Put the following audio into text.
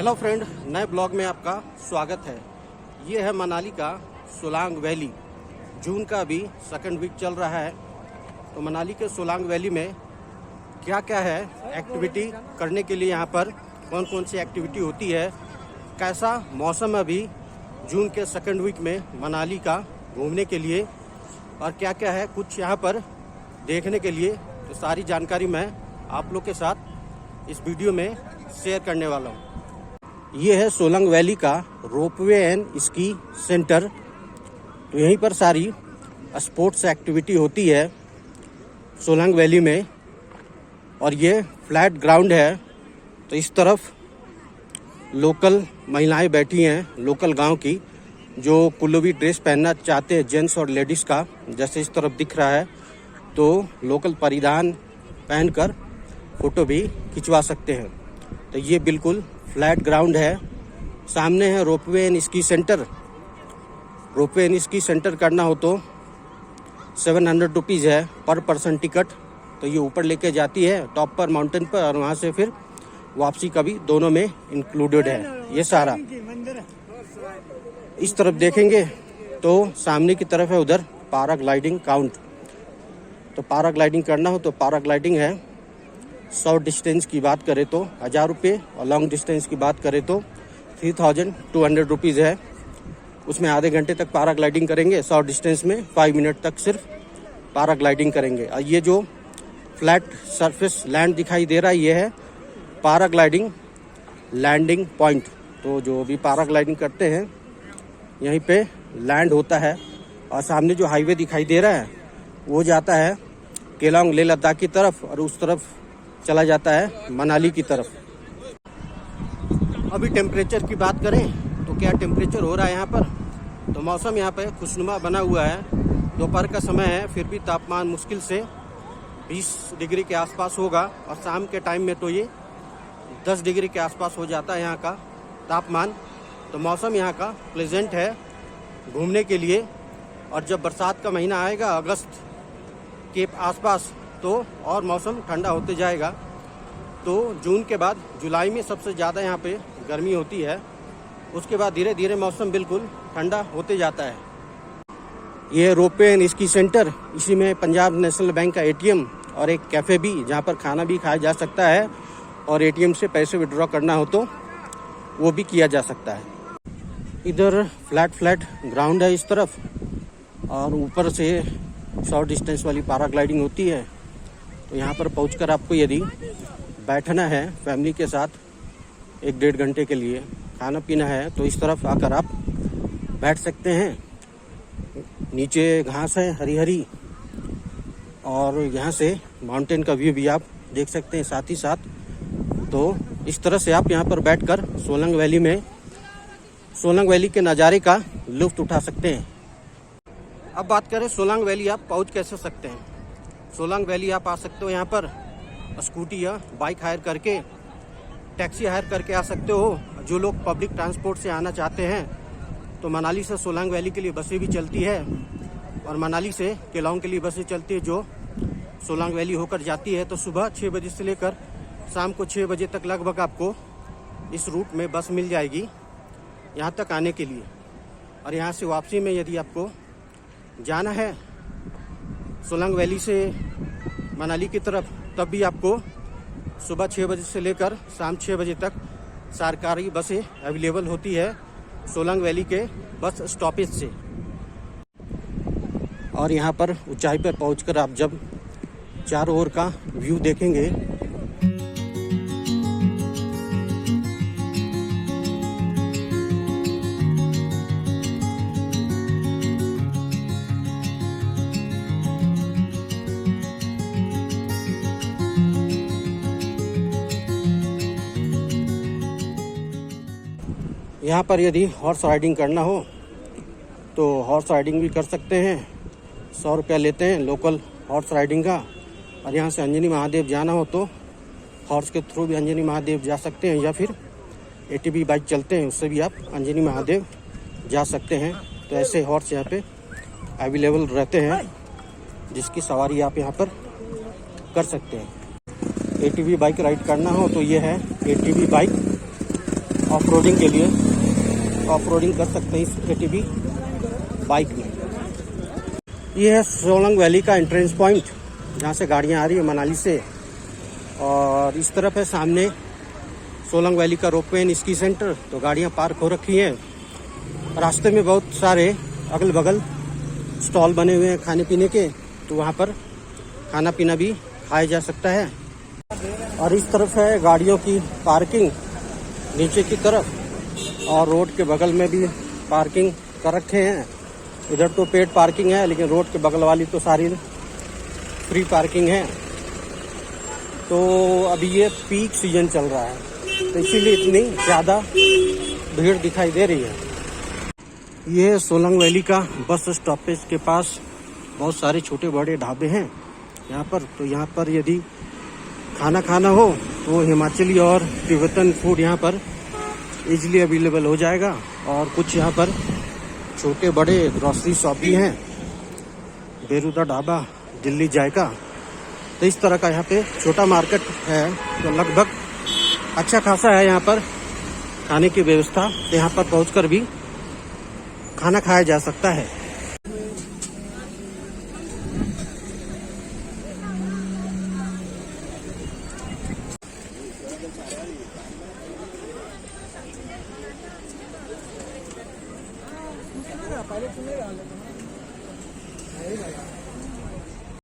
Hello friend, नए blog में आपका स्वागत है। ये है मनाली का सोलांग वैली। जून का अभी सेकंड वीक चल रहा है। तो मनाली के सोलांग वैली में क्या क्या है एक्टिविटी करने के लिए, यहाँ पर कौन कौन सी एक्टिविटी होती है, कैसा मौसम अभी जून के सेकंड वीक में मनाली का घूमने के लिए, और क्या क्या है कुछ यहाँ पर देखने के लिए, तो सारी जानकारी मैं आप लोग के साथ इस वीडियो में शेयर करने वाला हूँ। ये है सोलंग वैली का रोपवे एंड स्की सेंटर। तो यहीं पर सारी स्पोर्ट्स एक्टिविटी होती है सोलंग वैली में। और ये फ्लैट ग्राउंड है, तो इस तरफ लोकल महिलाएं बैठी हैं, लोकल गांव की, जो कुल्लवी ड्रेस पहनना चाहते हैं, जेंट्स और लेडीज़ का, जैसे इस तरफ दिख रहा है। तो लोकल परिधान पहनकर फ़ोटो भी खिंचवा सकते हैं। तो ये बिल्कुल फ्लैट ग्राउंड है। सामने है ropeway and ski centre. Ropeway and ski centre करना हो तो 700 रुपीज़ है पर पर्सन टिकट। तो ये ऊपर लेके जाती है टॉप पर, माउंटेन पर, और वहाँ से फिर वापसी का भी दोनों में इंक्लूडेड है ये सारा। इस तरफ देखेंगे तो सामने की तरफ है उधर पैराग्लाइडिंग काउंट। तो पैराग्लाइडिंग करना हो तो पैराग्लाइडिंग है। शॉर्ट डिस्टेंस की बात करें तो 1000 रुपये, और लॉन्ग डिस्टेंस की बात करें तो 3200 रुपीज़ है। उसमें आधे घंटे तक पैराग्लाइडिंग करेंगे, शॉर्ट डिस्टेंस में 5 मिनट तक सिर्फ पैराग्लाइडिंग करेंगे। और ये जो फ्लैट सरफेस लैंड दिखाई दे रहा है, ये है पैराग्लाइडिंग लैंडिंग पॉइंट। तो जो भी पैराग्लाइडिंग करते हैं यहीं पे लैंड होता है। और सामने जो हाईवे दिखाई दे रहा है वो जाता है केलांग लेह लद्दाख की तरफ, और उस तरफ चला जाता है मनाली की तरफ। अभी टेम्परेचर की बात करें तो क्या टेम्परेचर हो रहा है यहाँ पर, तो मौसम यहाँ पे खुशनुमा बना हुआ है। दोपहर का समय है, फिर भी तापमान मुश्किल से 20 डिग्री के आसपास होगा, और शाम के टाइम में तो ये 10 डिग्री के आसपास हो जाता है यहाँ का तापमान। तो मौसम यहाँ का प्लेजेंट है घूमने के लिए। और जब बरसात का महीना आएगा अगस्त के आसपास, तो और मौसम ठंडा होते जाएगा। तो जून के बाद जुलाई में सबसे ज़्यादा यहाँ पे गर्मी होती है। उसके बाद धीरे धीरे मौसम बिल्कुल ठंडा होते जाता है। ये रोपवे एंड स्की सेंटर, इसी में पंजाब नेशनल बैंक का ATM और एक कैफ़े भी, जहाँ पर खाना भी खाया जा सकता है, और ATM से पैसे विड्रॉ करना हो तो वो भी किया जा सकता है। इधर फ्लैट ग्राउंड है इस तरफ, और ऊपर से शॉर्ट डिस्टेंस वाली पैराग्लाइडिंग होती है। तो यहाँ पर पहुँचकर आपको यदि बैठना है फैमिली के साथ 1-1.5 घंटे के लिए, खाना पीना है, तो इस तरफ आकर आप बैठ सकते हैं। नीचे घास है हरी हरी, और यहाँ से माउंटेन का व्यू भी आप देख सकते हैं साथ ही साथ। तो इस तरह से आप यहाँ पर बैठकर सोलंग वैली के नज़ारे का लुत्फ़ उठा सकते हैं। अब बात करें सोलंग वैली आप पहुँच कैसे सकते हैं। सोलंग वैली आप आ सकते हो यहाँ पर स्कूटी या बाइक हायर करके, टैक्सी हायर करके आ सकते हो। जो लोग पब्लिक ट्रांसपोर्ट से आना चाहते हैं तो मनाली से सोलंग वैली के लिए बसें भी चलती है, और मनाली से केलांग के लिए बसें चलती है जो सोलंग वैली होकर जाती है। तो सुबह 6 बजे से लेकर शाम को 6 बजे तक लगभग आपको इस रूट में बस मिल जाएगी यहाँ तक आने के लिए। और यहाँ से वापसी में यदि आपको जाना है सोलंग वैली से मनाली की तरफ, तब भी आपको सुबह 6 बजे से लेकर शाम 6 बजे तक सरकारी बसें अवेलेबल होती है सोलंग वैली के बस स्टॉपेज से। और यहाँ पर ऊंचाई पर पहुंचकर आप जब चारों ओर का व्यू देखेंगे, यहाँ पर यदि हॉर्स राइडिंग करना हो तो हॉर्स राइडिंग भी कर सकते हैं। 100 रुपया लेते हैं लोकल हॉर्स राइडिंग का। और यहाँ से अंजनी महादेव जाना हो तो हॉर्स के थ्रू भी अंजनी महादेव जा सकते हैं, या फिर ATV बाइक चलते हैं उससे भी आप अंजनी महादेव जा सकते हैं। तो ऐसे हॉर्स यहाँ पे अवेलेबल रहते हैं जिसकी सवारी आप यहाँ पर कर सकते हैं। ATV बाइक राइड करना हो तो ये है ATV बाइक, ऑफ रोडिंग के लिए ऑफ रोडिंग कर सकते हैं इस ATV बाइक में। ये है सोलंग वैली का एंट्रेंस पॉइंट, जहाँ से गाड़ियाँ आ रही है मनाली से। और इस तरफ है सामने सोलंग वैली का रोपवे स्की सेंटर। तो गाड़ियाँ पार्क हो रखी हैं। रास्ते में बहुत सारे अगल बगल स्टॉल बने हुए हैं खाने पीने के, तो वहाँ पर खाना पीना भी खाया जा सकता है। और इस तरफ है गाड़ियों की पार्किंग नीचे की तरफ, और रोड के बगल में भी पार्किंग कर रखे हैं। इधर तो पेड पार्किंग है, लेकिन रोड के बगल वाली तो सारी फ्री पार्किंग है। तो अभी ये पीक सीजन चल रहा है, तो इसीलिए इतनी ज़्यादा भीड़ दिखाई दे रही है। ये सोलंग वैली का बस स्टॉपेज के पास बहुत सारे छोटे बड़े ढाबे हैं यहाँ पर। तो यहाँ पर यदि खाना खाना हो तो हिमाचली और तिब्बतन फूड यहाँ पर इजीली अवेलेबल हो जाएगा। और कुछ यहाँ पर छोटे बड़े ग्रॉसरी शॉप भी हैं, बेरुदा ढाबा, दिल्ली जायका। तो इस तरह का यहाँ पे छोटा मार्केट है। तो लगभग अच्छा खासा है यहाँ पर खाने की व्यवस्था। तो यहाँ पर पहुँचकर भी खाना खाया जा सकता है। पहले